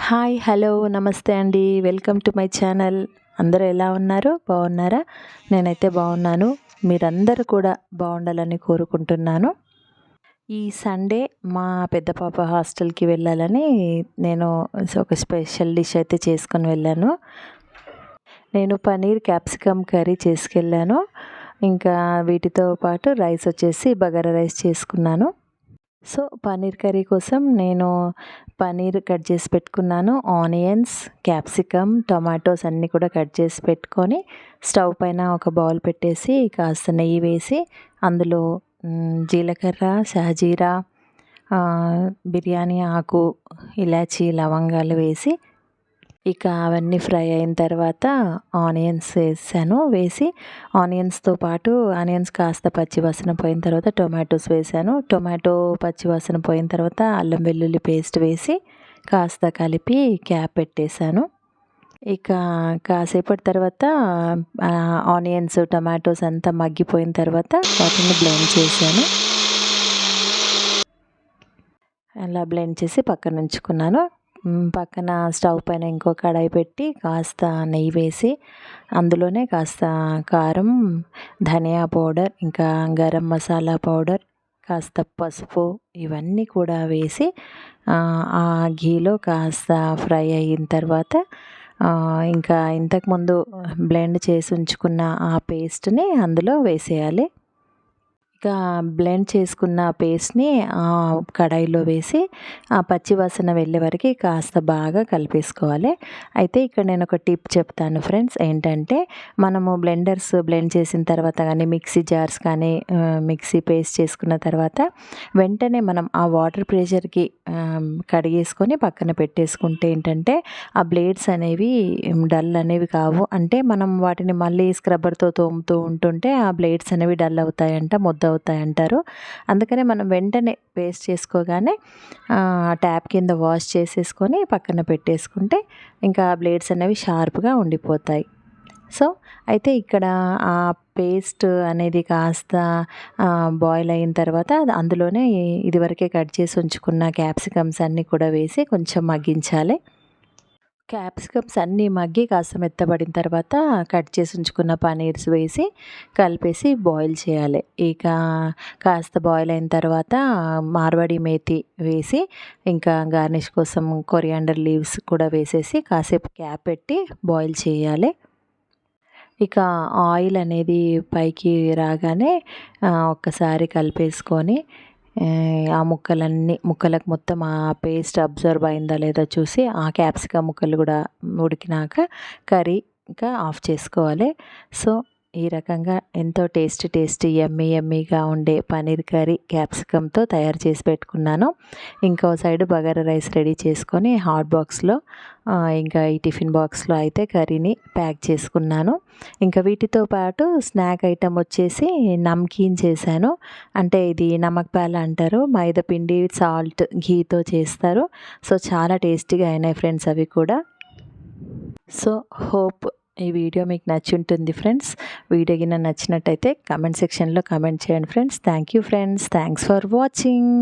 Hi, hello, నమస్తే అండి. Welcome to my channel. అందరూ ఎలా ఉన్నారు? బాగున్నారా? నేనైతే బాగున్నాను. మీరందరూ కూడా బాగుండాలని కోరుకుంటున్నాను. ఈ సండే మా పెద్ద పాప హాస్టల్కి వెళ్ళాలని నేను ఒక స్పెషల్ డిష్ అయితే చేసుకొని వెళ్ళాను. నేను పనీర్ క్యాప్సికమ్ కర్రీ చేసుకెళ్ళాను. ఇంకా వీటితో పాటు రైస్ వచ్చేసి బగారా రైస్ చేసుకున్నాను. సో పన్నీర్ కర్రీ కోసం నేను పన్నీర్ కట్ చేసి పెట్టుకున్నాను. ఆనియన్స్, క్యాప్సికమ్, టొమాటోస్ అన్నీ కూడా కట్ చేసి పెట్టుకొని స్టవ్ పైన ఒక బౌల్ పెట్టేసి కాస్త నెయ్యి వేసి అందులో జీలకర్ర, షాజీరా, బిర్యానీ ఆకు, ఇలాచీ, లవంగాలు వేసి ఇక అవన్నీ ఫ్రై అయిన తర్వాత ఆనియన్స్ వేసి ఆనియన్స్తో పాటు ఆనియన్స్ కాస్త పచ్చివాసన పోయిన తర్వాత టొమాటోస్ వేసాను. టొమాటో పచ్చివాసన పోయిన తర్వాత అల్లం వెల్లుల్లి పేస్ట్ వేసి కాస్త కలిపి క్యాప్ పెట్టేశాను. ఇక కాసేపటి తర్వాత ఆనియన్స్, టొమాటోస్ అంతా మగ్గిపోయిన తర్వాత వాటిని బ్లెండ్ చేశాను. అలా బ్లెండ్ చేసి పక్కన ఉంచుకున్నాను. పక్కన స్టవ్ పైన ఇంకో కడాయి పెట్టి కాస్త నెయ్యి వేసి అందులోనే కాస్త కారం, ధనియా పౌడర్, ఇంకా గరం మసాలా పౌడర్, కాస్త పసుపు ఇవన్నీ కూడా వేసి ఆ ఘీలో కాస్త ఫ్రై అయిన తర్వాత ఇంకా ఇంతకుముందు బ్లెండ్ చేసి ఉంచుకున్న ఆ పేస్ట్ని అందులో వేసేయాలి. ఇక బ్లెండ్ చేసుకున్న పేస్ట్ని కడాయిలో వేసి ఆ పచ్చివాసన వెళ్ళే వరకు కాస్త బాగా కలిపేసుకోవాలి. అయితే ఇక్కడ నేను ఒక టిప్ చెప్తాను ఫ్రెండ్స్. ఏంటంటే మనము బ్లెండ్ చేసిన తర్వాత కానీ మిక్సీ జార్స్ కానీ మిక్సీ పేస్ట్ చేసుకున్న తర్వాత వెంటనే మనం ఆ వాటర్ ప్రెషర్కి కడిగేసుకొని పక్కన పెట్టేసుకుంటే ఏంటంటే ఆ బ్లేడ్స్ అనేవి డల్ అనేవి కావు. అంటే మనం వాటిని మళ్ళీ స్క్రబ్బర్తో తోముతూ ఉంటుంటే ఆ బ్లేడ్స్ అనేవి డల్ అవుతాయంట, అవుతాయంటారు. అందుకనే మనం వెంటనే పేస్ట్ చేసుకోగానే ట్యాప్ కింద వాష్ చేసేసుకొని పక్కన పెట్టేసుకుంటే ఇంకా బ్లేడ్స్ అనేవి షార్ప్గా ఉండిపోతాయి. సో అయితే ఇక్కడ ఆ పేస్ట్ అనేది కాస్త బాయిల్ అయిన తర్వాత అందులోనే ఇదివరకే కట్ చేసి ఉంచుకున్న క్యాప్సికమ్స్ అన్నీ కూడా వేసి కొంచెం మగ్గించాలి. క్యాప్సికమ్స్ అన్నీ మగ్గి కాస్త మెత్తబడిన తర్వాత కట్ చేసి ఉంచుకున్న పనీర్స్ వేసి కలిపేసి బాయిల్ చేయాలి. ఇక కాస్త బాయిల్ అయిన తర్వాత మార్వాడి మేతి వేసి ఇంకా గార్నిష్ కోసం కొరియాండర్ లీవ్స్ కూడా వేసేసి కాసేపు క్యాప్ పెట్టి బాయిల్ చేయాలి. ఇక ఆయిల్ అనేది పైకి రాగానే ఒక్కసారి కలిపేసుకొని ఆ ముక్కలకు మొత్తం ఆ పేస్ట్ అబ్జర్వ్ అయిందా లేదా చూసి ఆ క్యాప్సికమ్ ముక్కలు కూడా ఉడికినాక కర్రీ ఇంకా ఆఫ్ చేసుకోవాలి. సో ఈ రకంగా ఎంతో టేస్టీ యమ్మీగా ఉండే పన్నీర్ కర్రీ క్యాప్సికమ్తో తయారు చేసి పెట్టుకున్నాను. ఇంకో సైడ్ బగారా రైస్ రెడీ చేసుకొని హాట్ బాక్స్లో ఇంకా ఈ టిఫిన్ బాక్స్లో అయితే కర్రీని ప్యాక్ చేసుకున్నాను. ఇంకా వీటితో పాటు స్నాక్ ఐటెం వచ్చేసి నమ్కీన్ చేశాను. అంటే ఇది నమక్ ప్యాల అంటారు. మైదా పిండి, సాల్ట్, ఘీతో చేస్తారు. సో చాలా టేస్టీగా అయినాయి ఫ్రెండ్స్ అవి కూడా. సో హోప్ ఈ వీడియో మీకు నచ్చి ఉంటుంది ఫ్రెండ్స్. వీడియో గిన నచ్చినట్టయితే కామెంట్ సెక్షన్లో కామెంట్ చేయండి friends. Thank you friends. Thanks for watching.